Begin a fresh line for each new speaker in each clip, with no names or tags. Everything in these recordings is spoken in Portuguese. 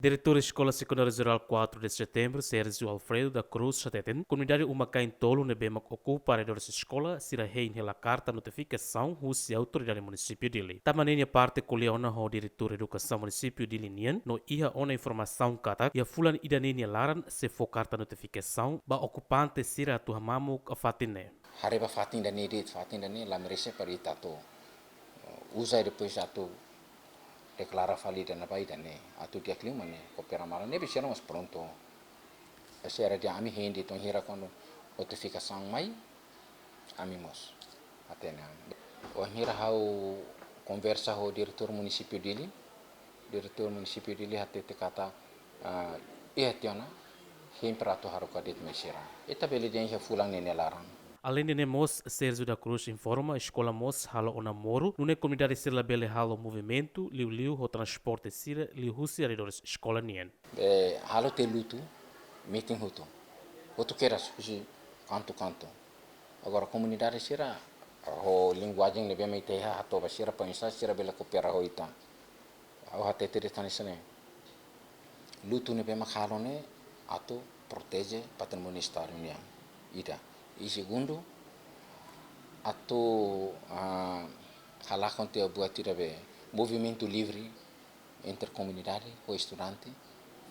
Diretor da Escola Secundária Geral 4 de Setembro, Sérgio Alfredo da Cruz Chateten, comunidade Umacain Tolo Nebema ocupa a dessa escola, será rei na carta notificação Rússia autoridade município dele. Tamanha parte colheona o diretor de educação município de Linien, no ia ona informação kata, e a fulan idanenia laran se for carta notificação, ba ocupante sira tu hamamu a fatine.
Hareba fatin dani la merece para itato. Usa depois atu declara falida na baida ne atu dia clima ne coopera mala ne bichera mas pronto essa era dia ami hindi ton hira quando notificação mai amimos atena o hira hau conversa ho diretor município dele hate te kata ia tiona him prato haruka dit mesira eta bele dia fulang ne larang.
Além de Nemos, Sérgio da Cruz informa a escola Mos halo o namoro, numa comunidade sila bele halo movimento, liu o transporte sira, liu husi aridores escola nien.
Halo te luto, meeting huto. Huto keras, husi canto. Agora a comunidade sira, o linguagem ne bem te ha hato basira pensa sira bele coopera hoita. Au hate te retane sene. Luto ne bem halo ne ato protege patrimônio estado niang. Ida. E segundo, ato halakon te buat tira be movimento livre intercomunidade o estudante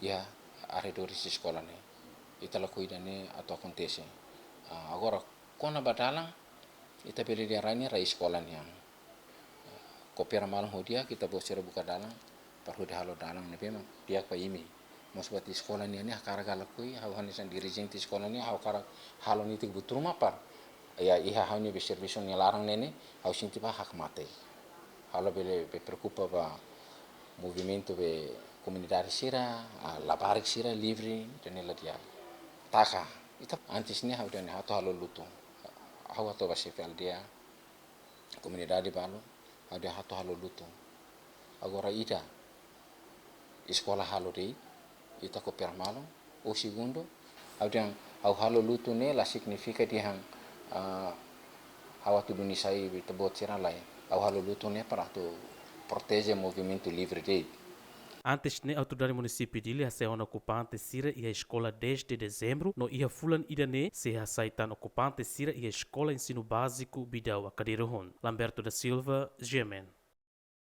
e a arredores de escola ne. Itala cuida ne ato acontece. Agora kona badalang ita beli dia rani ra escola ne. Kopera malang hodia kita bosira buka dalang parhu de halo dalang ne bema dia pa imi. Mas buat sekolah ni hakara galakui hau hanisan dirigente sekolah ni hau kara halo ni tik butur mapar ya iha hau ni beserviso ni larang nene hau sinti ba hak mate halo bele be preocupa ba movimento be comunidade sira la barik sira livre tenela dia taka ita antes ni hau dene hatu halo lutu hau ato basi fel dia comunidade balo hau dia hatu halo lutu agora ida sekolah halo dei ita coopera malo o segundo au halo lutu ne la significa di hang hawatu dunisai bita botira lai au halo lutu ne para tu protege movimento livre de.
Antes, a autoridade município de Ilha se ocupante Sira e a escola 10 de dezembro, no ia fulan idane se aceitam ocupante Sira e a escola ensino básico Bidau a Cadeirahon. Lamberto da Silva, Gemen.